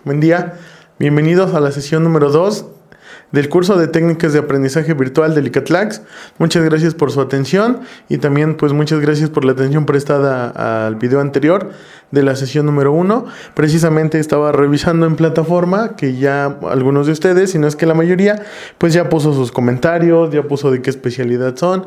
Buen día, bienvenidos a la sesión número 2 del curso de técnicas de aprendizaje virtual del ICATLAX. Muchas gracias por su atención y también pues muchas gracias por la atención prestada al video anterior de la sesión número 1. Precisamente estaba revisando en plataforma que ya algunos de ustedes, si no es que la mayoría, pues ya puso sus comentarios, ya puso de qué especialidad son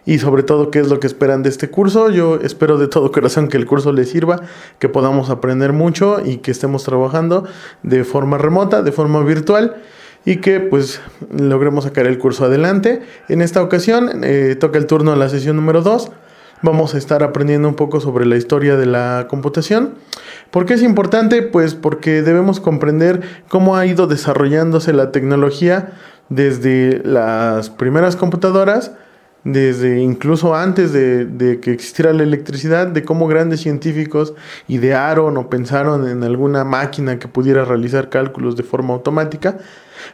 y sobre todo qué es lo que esperan de este curso. Yo espero de todo corazón que el curso les sirva, que podamos aprender mucho y que estemos trabajando de forma remota, de forma virtual y que pues logremos sacar el curso adelante. En esta ocasión toca el turno a la sesión número 2. Vamos a estar aprendiendo un poco sobre la historia de la computación. ¿Por qué es importante? Pues porque debemos comprender cómo ha ido desarrollándose la tecnología desde las primeras computadoras, desde incluso antes de que existiera la electricidad, de cómo grandes científicos idearon o pensaron en alguna máquina que pudiera realizar cálculos de forma automática,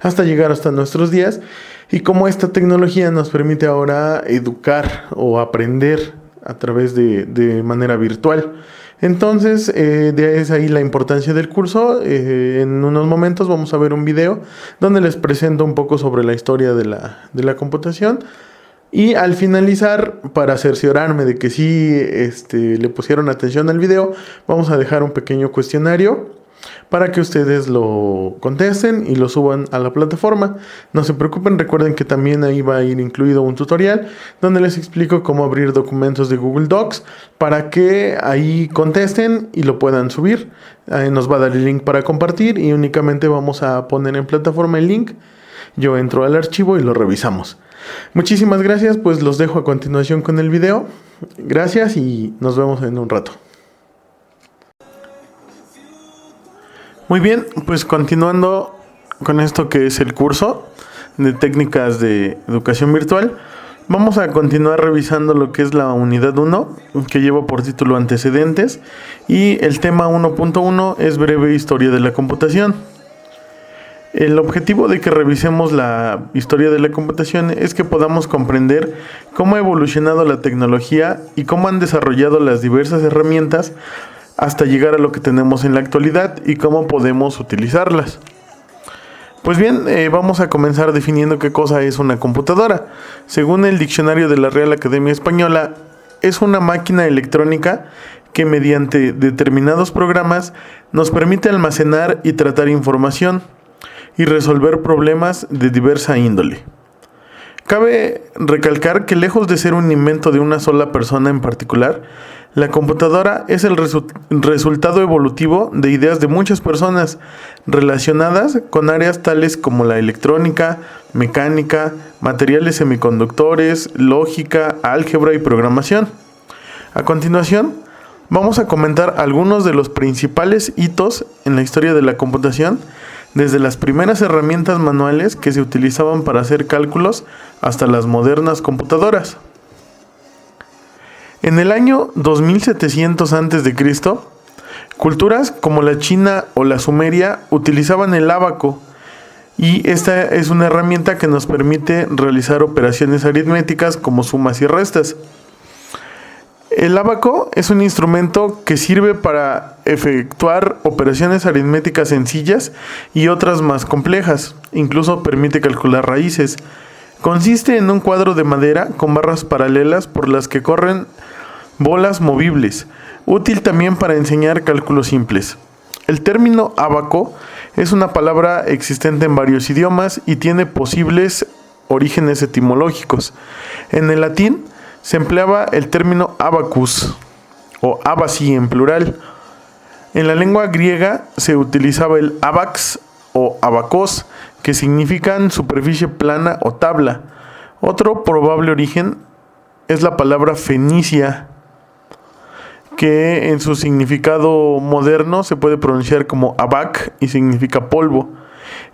hasta llegar hasta nuestros días, y cómo esta tecnología nos permite ahora educar o aprender a través de manera virtual. Entonces, es ahí la importancia del curso. En unos momentos vamos a ver un video donde les presento un poco sobre la historia de la computación. Y al finalizar, para cerciorarme de que sí le pusieron atención al video, vamos a dejar un pequeño cuestionario para que ustedes lo contesten y lo suban a la plataforma. No se preocupen, recuerden que también ahí va a ir incluido un tutorial donde les explico cómo abrir documentos de Google Docs para que ahí contesten y lo puedan subir. Ahí nos va a dar el link para compartir y únicamente vamos a poner en plataforma el link. Yo entro al archivo y lo revisamos. Muchísimas gracias, pues los dejo a continuación con el video. Gracias y nos vemos en un rato. Muy bien, pues continuando con esto que es el curso de técnicas de educación virtual, vamos a continuar revisando lo que es la unidad 1, que lleva por título Antecedentes, y el tema 1.1 es Breve historia de la computación. El objetivo de que revisemos la historia de la computación es que podamos comprender cómo ha evolucionado la tecnología y cómo han desarrollado las diversas herramientas hasta llegar a lo que tenemos en la actualidad y cómo podemos utilizarlas. Pues bien, vamos a comenzar definiendo qué cosa es una computadora. Según el diccionario de la Real Academia Española, es una máquina electrónica que mediante determinados programas nos permite almacenar y tratar información y resolver problemas de diversa índole. Cabe recalcar que lejos de ser un invento de una sola persona en particular, la computadora es el resultado evolutivo de ideas de muchas personas relacionadas con áreas tales como la electrónica, mecánica, materiales semiconductores, lógica, álgebra y programación. A continuación, vamos a comentar algunos de los principales hitos en la historia de la computación, desde las primeras herramientas manuales que se utilizaban para hacer cálculos hasta las modernas computadoras. En el año 2700 a.C., culturas como la China o la Sumeria utilizaban el ábaco, y esta es una herramienta que nos permite realizar operaciones aritméticas como sumas y restas. El ábaco es un instrumento que sirve para efectuar operaciones aritméticas sencillas y otras más complejas. Incluso permite calcular raíces. Consiste en un cuadro de madera con barras paralelas por las que corren bolas movibles, útil también para enseñar cálculos simples. El término ábaco es una palabra existente en varios idiomas y tiene posibles orígenes etimológicos. En el latín se empleaba el término abacus o abaci en plural. En la lengua griega se utilizaba el abax o abacos, que significan superficie plana o tabla. Otro probable origen es la palabra fenicia, que en su significado moderno se puede pronunciar como abac y significa polvo.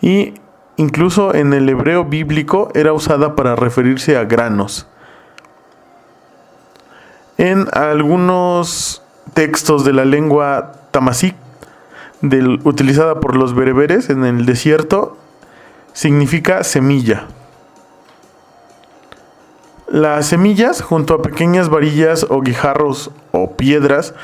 Y incluso en el hebreo bíblico era usada para referirse a granos. En algunos textos de la lengua tamasí, utilizada por los bereberes en el desierto, significa semilla. Las semillas, junto a pequeñas varillas o guijarros o piedras,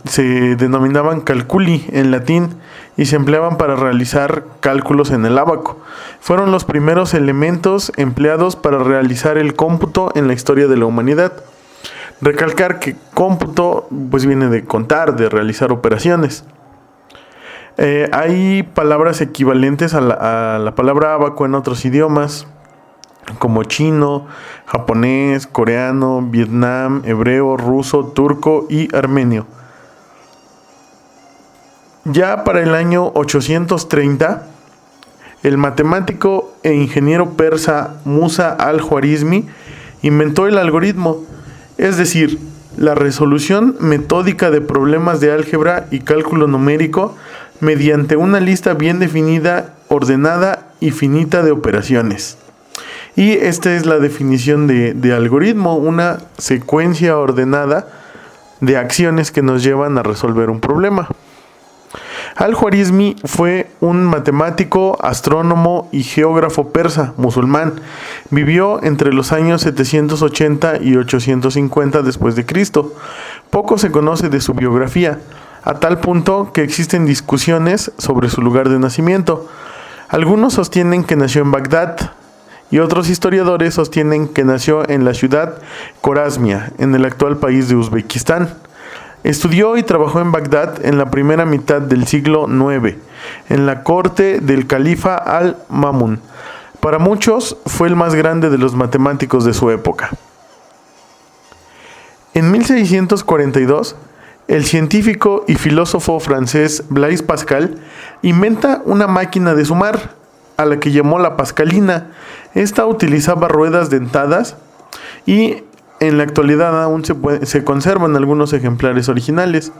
se denominaban calculi en latín y se empleaban para realizar cálculos en el ábaco. Fueron los primeros elementos empleados para realizar el cómputo en la historia de la humanidad. Recalcar que cómputo pues viene de contar, de realizar operaciones. Hay palabras equivalentes a la palabra ábaco en otros idiomas, como chino, japonés, coreano, vietnam, hebreo, ruso, turco y armenio. Ya para el año 830, el matemático e ingeniero persa Musa al-Khwarizmi inventó el algoritmo, es decir, la resolución metódica de problemas de álgebra y cálculo numérico mediante una lista bien definida, ordenada y finita de operaciones. Y esta es la definición de algoritmo, una secuencia ordenada de acciones que nos llevan a resolver un problema. Al-Khwarizmi fue un matemático, astrónomo y geógrafo persa, musulmán. Vivió entre los años 780 y 850 después de Cristo. Poco se conoce de su biografía, a tal punto que existen discusiones sobre su lugar de nacimiento. Algunos sostienen que nació en Bagdad, y otros historiadores sostienen que nació en la ciudad Khorasmia, en el actual país de Uzbekistán. Estudió y trabajó en Bagdad en la primera mitad del siglo IX, en la corte del califa al-Ma'mún. Para muchos fue el más grande de los matemáticos de su época. En 1642, el científico y filósofo francés Blaise Pascal inventa una máquina de sumar, a la que llamó la pascalina. Esta utilizaba ruedas dentadas y en la actualidad aún se conservan algunos ejemplares originales.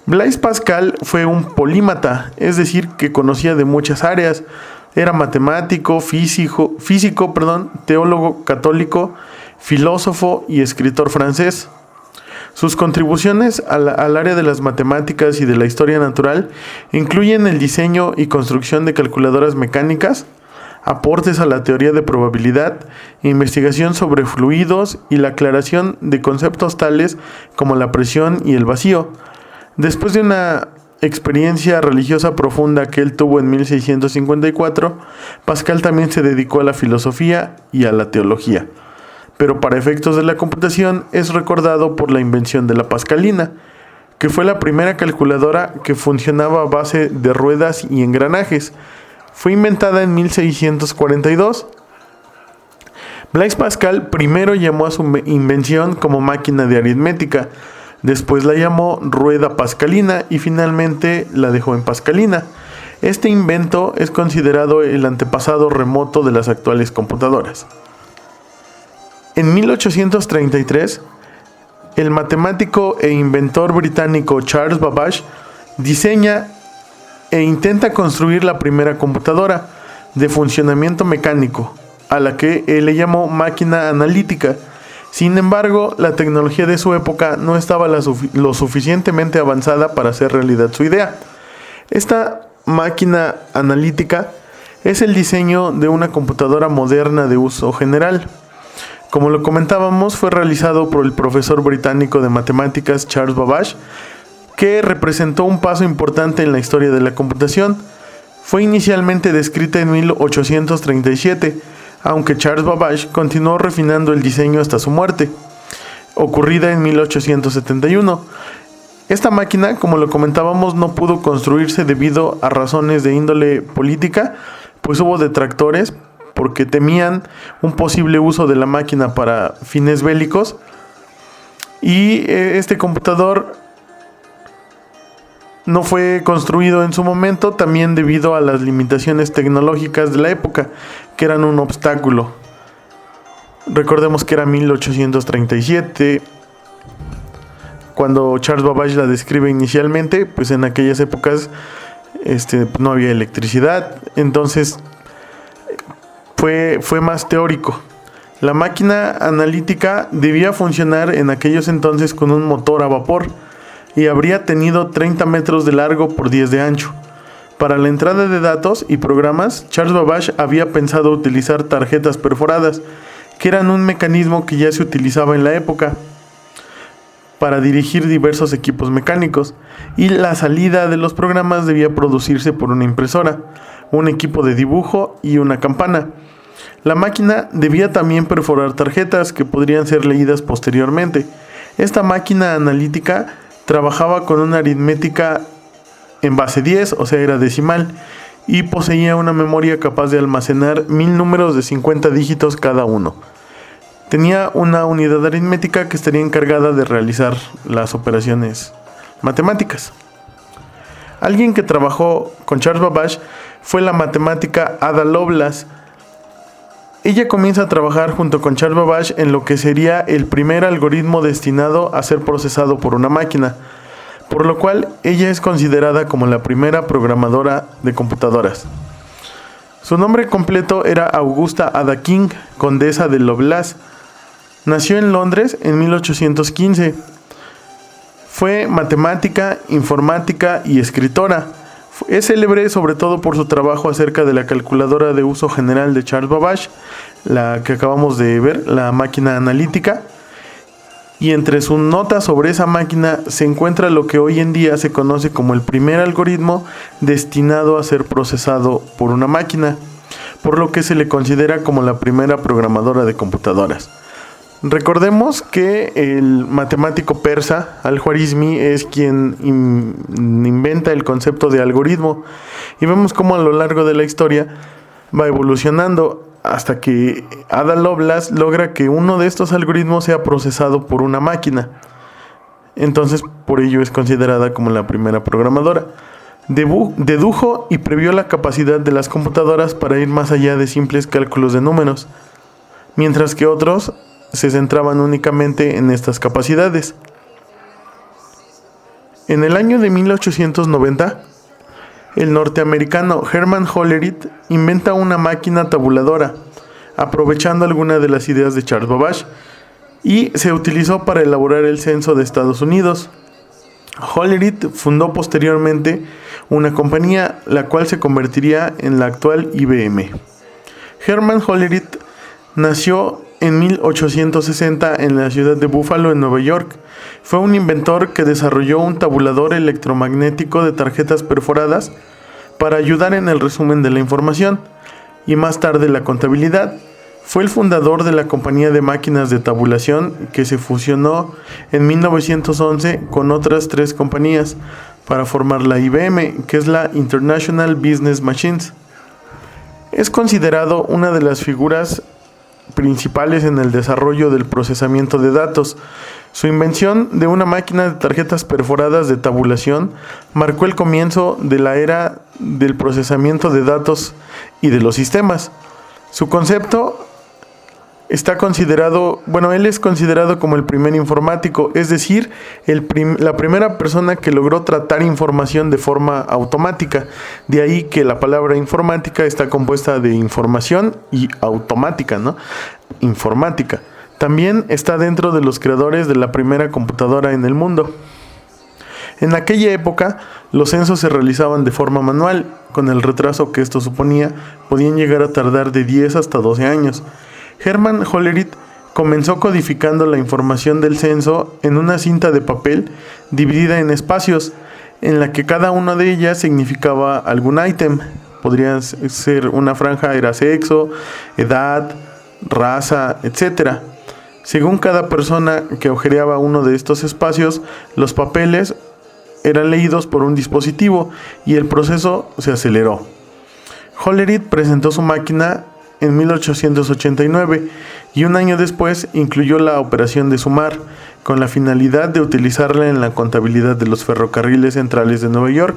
Blaise Pascal fue un polímata, es decir, que conocía de muchas áreas. Era matemático, físico, teólogo católico, filósofo y escritor francés. Sus contribuciones al área de las matemáticas y de la historia natural incluyen el diseño y construcción de calculadoras mecánicas, aportes a la teoría de probabilidad, investigación sobre fluidos y la aclaración de conceptos tales como la presión y el vacío. Después de una experiencia religiosa profunda que él tuvo en 1654, Pascal también se dedicó a la filosofía y a la teología. Pero para efectos de la computación es recordado por la invención de la pascalina, que fue la primera calculadora que funcionaba a base de ruedas y engranajes. Fue inventada en 1642. Blaise Pascal primero llamó a su invención como máquina de aritmética, después la llamó rueda pascalina y finalmente la dejó en pascalina. Este invento es considerado el antepasado remoto de las actuales computadoras. En 1833, el matemático e inventor británico Charles Babbage diseña e intenta construir la primera computadora de funcionamiento mecánico, a la que él le llamó máquina analítica. Sin embargo, la tecnología de su época no estaba lo suficientemente avanzada para hacer realidad su idea. Esta máquina analítica es el diseño de una computadora moderna de uso general. Como lo comentábamos, fue realizado por el profesor británico de matemáticas Charles Babbage, que representó un paso importante en la historia de la computación. Fue inicialmente descrita en 1837, aunque Charles Babbage continuó refinando el diseño hasta su muerte, ocurrida en 1871. Esta máquina, como lo comentábamos, no pudo construirse debido a razones de índole política, pues hubo detractores porque temían un posible uso de la máquina para fines bélicos. Y este computador no fue construido en su momento, también debido a las limitaciones tecnológicas de la época, que eran un obstáculo. Recordemos que era 1837, cuando Charles Babbage la describe inicialmente, pues en aquellas épocas no había electricidad, entonces fue más teórico. La máquina analítica debía funcionar en aquellos entonces con un motor a vapor y habría tenido 30 metros de largo por 10 de ancho. Para la entrada de datos y programas, Charles Babbage había pensado utilizar tarjetas perforadas que eran un mecanismo que ya se utilizaba en la época para dirigir diversos equipos mecánicos, y la salida de los programas debía producirse por una impresora, un equipo de dibujo y una campana. La máquina debía también perforar tarjetas que podrían ser leídas posteriormente. Esta máquina analítica trabajaba con una aritmética en base 10, o sea, era decimal, y poseía una memoria capaz de almacenar 1000 números de 50 dígitos cada uno. Tenía una unidad aritmética que estaría encargada de realizar las operaciones matemáticas. Alguien que trabajó con Charles Babbage fue la matemática Ada Lovelace. Ella comienza a trabajar junto con Charles Babbage en lo que sería el primer algoritmo destinado a ser procesado por una máquina, por lo cual ella es considerada como la primera programadora de computadoras. Su nombre completo era Augusta Ada King, condesa de Lovelace. Nació en Londres en 1815. Fue matemática, informática y escritora. Es célebre sobre todo por su trabajo acerca de la calculadora de uso general de Charles Babbage, la que acabamos de ver, la máquina analítica. Y entre sus notas sobre esa máquina se encuentra lo que hoy en día se conoce como el primer algoritmo destinado a ser procesado por una máquina, por lo que se le considera como la primera programadora de computadoras. Recordemos que el matemático persa Al-Khwarizmi es quien inventa el concepto de algoritmo, y vemos cómo a lo largo de la historia va evolucionando hasta que Ada Lovelace logra que uno de estos algoritmos sea procesado por una máquina. Entonces, por ello es considerada como la primera programadora. Dedujo y previó la capacidad de las computadoras para ir más allá de simples cálculos de números, mientras que otros se centraban únicamente en estas capacidades. En el año de 1890, el norteamericano Herman Hollerith inventa una máquina tabuladora, aprovechando algunas de las ideas de Charles Babbage, y se utilizó para elaborar el censo de Estados Unidos. Hollerith fundó posteriormente una compañía, la cual se convertiría en la actual IBM. Herman Hollerith nació en 1860 en la ciudad de Buffalo, en Nueva York. Fue un inventor que desarrolló un tabulador electromagnético de tarjetas perforadas para ayudar en el resumen de la información y más tarde la contabilidad. Fue el fundador de la compañía de máquinas de tabulación que se fusionó en 1911 con otras 3 compañías para formar la IBM, que es la International Business Machines. Es considerado una de las figuras principales en el desarrollo del procesamiento de datos. Su invención de una máquina de tarjetas perforadas de tabulación marcó el comienzo de la era del procesamiento de datos y de los sistemas. Su concepto está considerado, él es considerado como el primer informático, es decir, la primera persona que logró tratar información de forma automática. De ahí que la palabra informática está compuesta de información y automática, ¿no? Informática. También está dentro de los creadores de la primera computadora en el mundo. En aquella época, los censos se realizaban de forma manual. Con el retraso que esto suponía, podían llegar a tardar de 10 hasta 12 años. Herman Hollerith comenzó codificando la información del censo en una cinta de papel dividida en espacios, en la que cada una de ellas significaba algún ítem. Podría ser una franja, era sexo, edad, raza, etc. Según cada persona que ojereaba uno de estos espacios, los papeles eran leídos por un dispositivo y el proceso se aceleró. Hollerith presentó su máquina en 1889 y un año después incluyó la operación de sumar, con la finalidad de utilizarla en la contabilidad de los ferrocarriles centrales de Nueva York.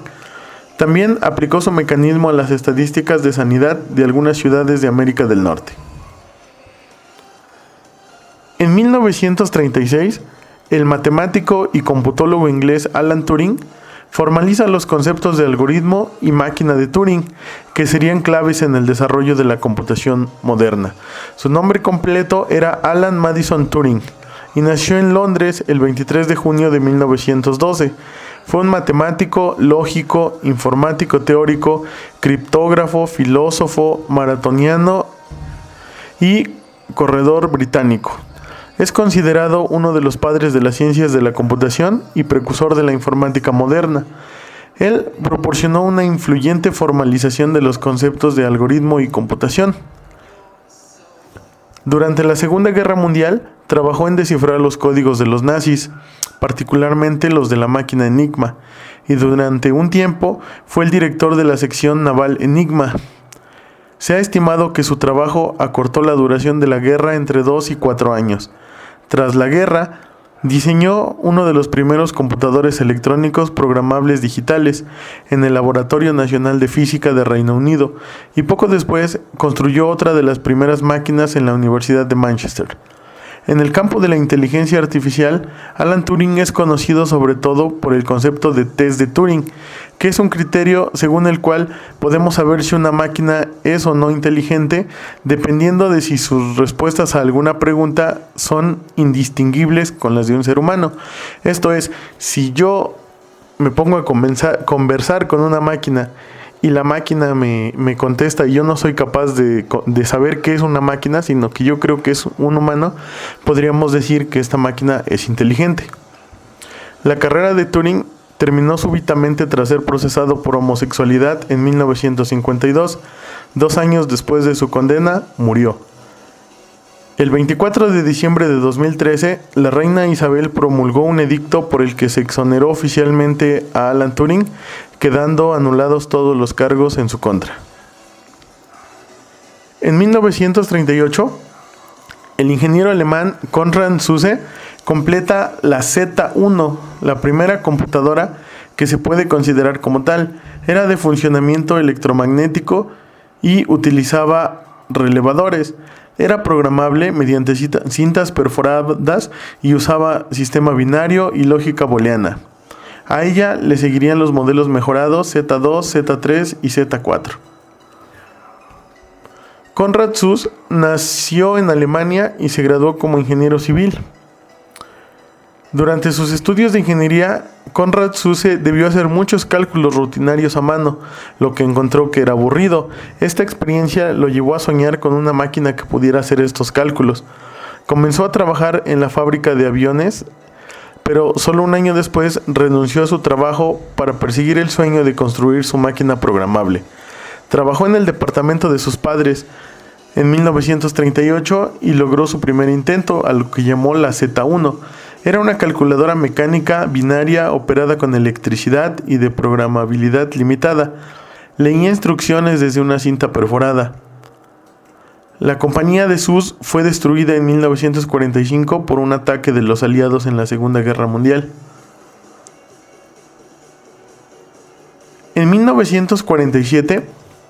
También aplicó su mecanismo a las estadísticas de sanidad de algunas ciudades de América del Norte. En 1936, el matemático y computólogo inglés Alan Turing formaliza los conceptos de algoritmo y máquina de Turing, que serían claves en el desarrollo de la computación moderna. Su nombre completo era Alan Madison Turing y nació en Londres el 23 de junio de 1912. Fue un matemático, lógico, informático teórico, criptógrafo, filósofo, maratoniano y corredor británico. Es considerado uno de los padres de las ciencias de la computación y precursor de la informática moderna. Él proporcionó una influyente formalización de los conceptos de algoritmo y computación. Durante la Segunda Guerra Mundial, trabajó en descifrar los códigos de los nazis, particularmente los de la máquina Enigma, y durante un tiempo fue el director de la sección naval Enigma. Se ha estimado que su trabajo acortó la duración de la guerra entre 2 y 4 años. Tras la guerra, diseñó uno de los primeros computadores electrónicos programables digitales en el Laboratorio Nacional de Física de Reino Unido y poco después construyó otra de las primeras máquinas en la Universidad de Manchester. En el campo de la inteligencia artificial, Alan Turing es conocido sobre todo por el concepto de test de Turing, que es un criterio según el cual podemos saber si una máquina es o no inteligente, dependiendo de si sus respuestas a alguna pregunta son indistinguibles con las de un ser humano. Esto es, si yo me pongo a conversar con una máquina y la máquina me contesta y yo no soy capaz de saber qué es una máquina, sino que yo creo que es un humano, podríamos decir que esta máquina es inteligente. La carrera de Turing terminó súbitamente tras ser procesado por homosexualidad en 1952. 2 años después de su condena, murió. El 24 de diciembre de 2013, la reina Isabel promulgó un edicto por el que se exoneró oficialmente a Alan Turing, quedando anulados todos los cargos en su contra. En 1938, el ingeniero alemán Konrad Zuse completa la Z1, la primera computadora que se puede considerar como tal. Era de funcionamiento electromagnético y utilizaba relevadores. Era programable mediante cintas perforadas y usaba sistema binario y lógica booleana. A ella le seguirían los modelos mejorados Z2, Z3 y Z4. Konrad Zuse nació en Alemania y se graduó como ingeniero civil. Durante sus estudios de ingeniería, Konrad Zuse debió hacer muchos cálculos rutinarios a mano, lo que encontró que era aburrido. Esta experiencia lo llevó a soñar con una máquina que pudiera hacer estos cálculos. Comenzó a trabajar en la fábrica de aviones, pero solo un año después renunció a su trabajo para perseguir el sueño de construir su máquina programable. Trabajó en el departamento de sus padres en 1938 y logró su primer intento, a lo que llamó la Z1. Era una calculadora mecánica binaria operada con electricidad y de programabilidad limitada. Leía instrucciones desde una cinta perforada. La compañía de Zuse fue destruida en 1945 por un ataque de los aliados en la Segunda Guerra Mundial. En 1947,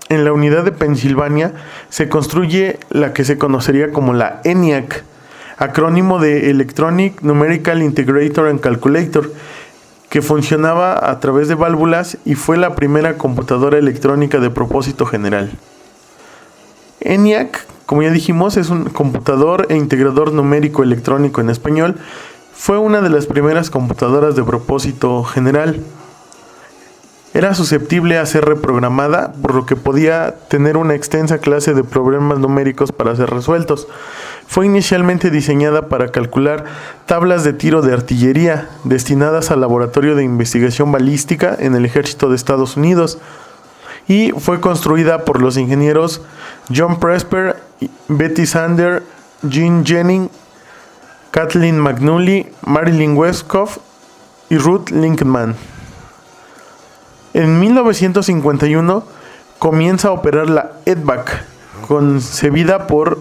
en la unidad de Pensilvania, se construye la que se conocería como la ENIAC, acrónimo de Electronic Numerical Integrator and Calculator, que funcionaba a través de válvulas y fue la primera computadora electrónica de propósito general. ENIAC, como ya dijimos, es un computador e integrador numérico electrónico en español. Fue una de las primeras computadoras de propósito general. Era susceptible a ser reprogramada, por lo que podía tener una extensa clase de problemas numéricos para ser resueltos. Fue inicialmente diseñada para calcular tablas de tiro de artillería destinadas al Laboratorio de Investigación Balística en el Ejército de Estados Unidos y fue construida por los ingenieros John Presper, Betty Sander, Jean Jennings, Kathleen McNulty, Marilyn Westcott y Ruth Linkman. En 1951 comienza a operar la EDVAC, concebida por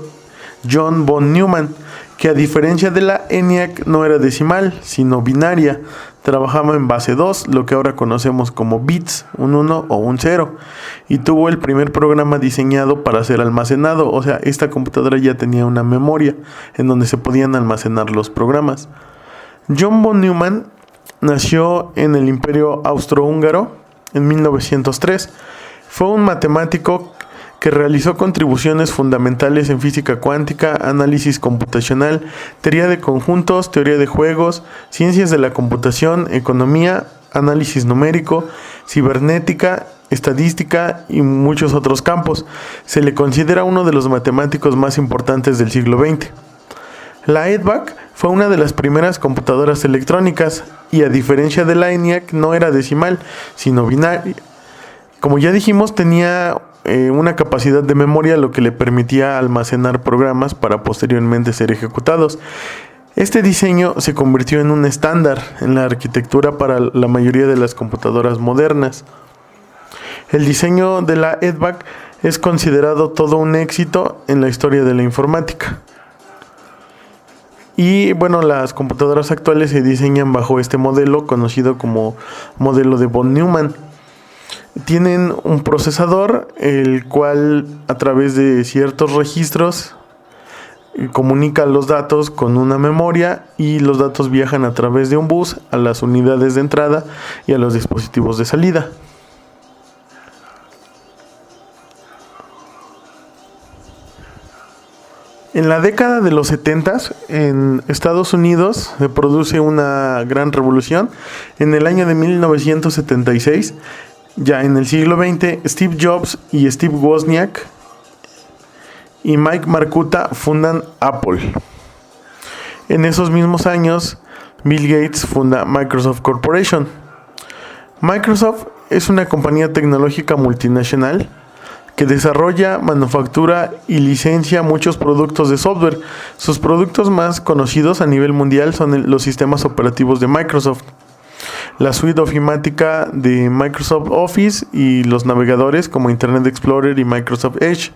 John von Neumann, que a diferencia de la ENIAC no era decimal, sino binaria. Trabajaba en base 2, lo que ahora conocemos como bits, un 1 o un 0, y tuvo el primer programa diseñado para ser almacenado, o sea, esta computadora ya tenía una memoria en donde se podían almacenar los programas. John von Neumann nació en el Imperio Austrohúngaro en 1903. Fue un matemático que realizó contribuciones fundamentales en física cuántica, análisis computacional, teoría de conjuntos, teoría de juegos, ciencias de la computación, economía, análisis numérico, cibernética estadística y muchos otros campos. Se le considera uno de los matemáticos más importantes del siglo XX. La EDVAC fue una de las primeras computadoras electrónicas y, a diferencia de la ENIAC, no era decimal, sino binaria. Como ya dijimos, tenía una capacidad de memoria, lo que le permitía almacenar programas para posteriormente ser ejecutados. Este diseño se convirtió en un estándar en la arquitectura para la mayoría de las computadoras modernas. El diseño de la EDVAC es considerado todo un éxito en la historia de la informática. Y bueno, las computadoras actuales se diseñan bajo este modelo conocido como modelo de von Neumann. Tienen un procesador, el cual a través de ciertos registros comunica los datos con una memoria, y los datos viajan a través de un bus a las unidades de entrada y a los dispositivos de salida. En la década de los 70 en Estados Unidos se produce una gran revolución. En el año de 1976, ya en el siglo XX, Steve Jobs y Steve Wozniak y Mike Marcuta fundan Apple. En esos mismos años, Bill Gates funda Microsoft Corporation. Microsoft es una compañía tecnológica multinacional que desarrolla, manufactura y licencia muchos productos de software. Sus productos más conocidos a nivel mundial son los sistemas operativos de Microsoft, la suite ofimática de Microsoft Office y los navegadores como Internet Explorer y Microsoft Edge.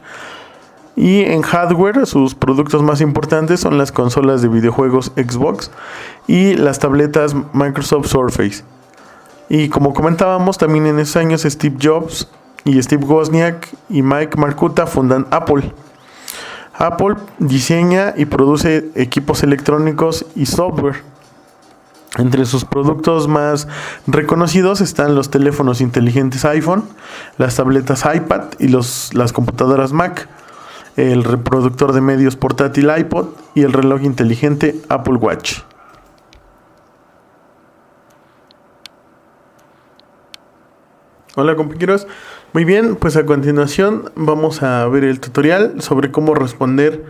Y en hardware, sus productos más importantes son las consolas de videojuegos Xbox y las tabletas Microsoft Surface. Y como comentábamos, también en esos años Steve Jobs y Steve Wozniak y Mike Marcuta fundan Apple. Apple diseña y produce equipos electrónicos y software. Entre sus productos más reconocidos están los teléfonos inteligentes iPhone, las tabletas iPad y las computadoras Mac, el reproductor de medios portátil iPod y el reloj inteligente Apple Watch. Hola compañeros, muy bien, pues a continuación vamos a ver el tutorial sobre cómo responder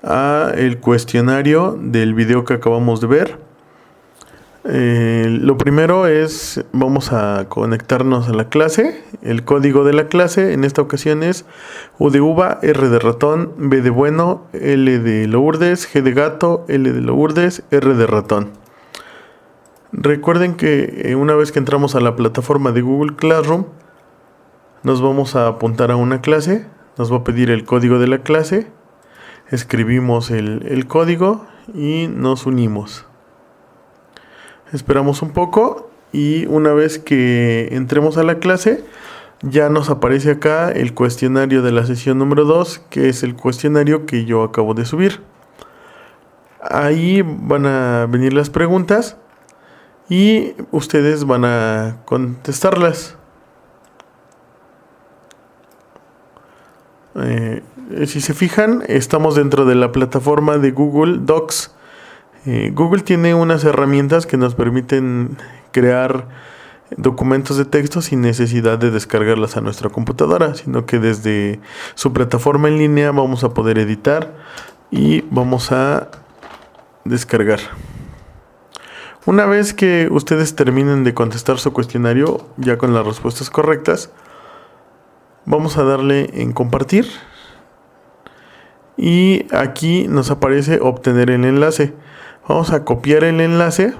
a el cuestionario del video que acabamos de ver. Lo primero es, vamos a conectarnos a la clase. El código de la clase en esta ocasión es U de uva, R de ratón, B de bueno, L de Lourdes, G de gato, L de Lourdes, R de ratón. Recuerden que una vez que entramos a la plataforma de Google Classroom, nos vamos a apuntar a una clase, nos va a pedir el código de la clase, escribimos el código y nos unimos. Esperamos un poco y una vez que entremos a la clase, ya nos aparece acá el cuestionario de la sesión número 2, que es el cuestionario que yo acabo de subir. Ahí van a venir las preguntas y ustedes van a contestarlas. Si se fijan, estamos dentro de la plataforma de Google Docs. Google tiene unas herramientas que nos permiten crear documentos de texto sin necesidad de descargarlas a nuestra computadora, sino que desde su plataforma en línea vamos a poder editar y vamos a descargar. Una vez que ustedes terminen de contestar su cuestionario ya con las respuestas correctas, vamos a darle en compartir y aquí nos aparece obtener el enlace. Vamos a copiar el enlace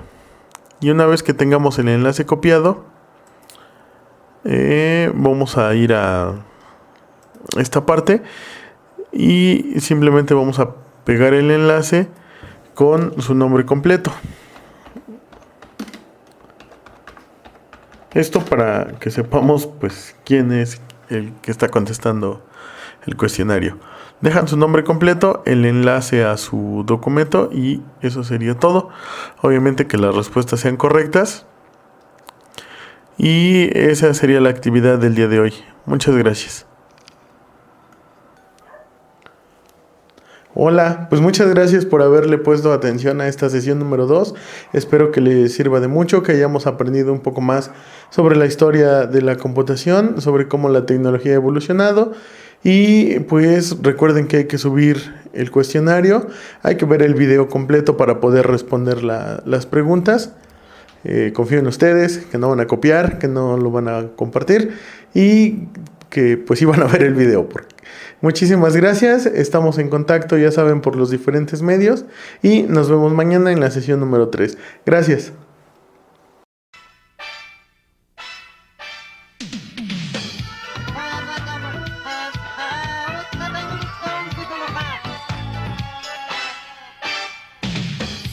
y una vez que tengamos el enlace copiado, vamos a ir a esta parte y simplemente vamos a pegar el enlace con su nombre completo. Esto para que sepamos pues quién es el que está contestando el cuestionario. Dejan su nombre completo, el enlace a su documento y eso sería todo. Obviamente que las respuestas sean correctas. Y esa sería la actividad del día de hoy. Muchas gracias. Hola, pues muchas gracias por haberle puesto atención a esta sesión número 2. Espero que les sirva de mucho, que hayamos aprendido un poco más sobre la historia de la computación, sobre cómo la tecnología ha evolucionado. Y pues recuerden que hay que subir el cuestionario, hay que ver el video completo para poder responder las preguntas. Confío en ustedes, que no van a copiar, que no lo van a compartir y que pues sí van a ver el video. Muchísimas gracias, estamos en contacto, ya saben, por los diferentes medios y nos vemos mañana en la sesión número 3. Gracias.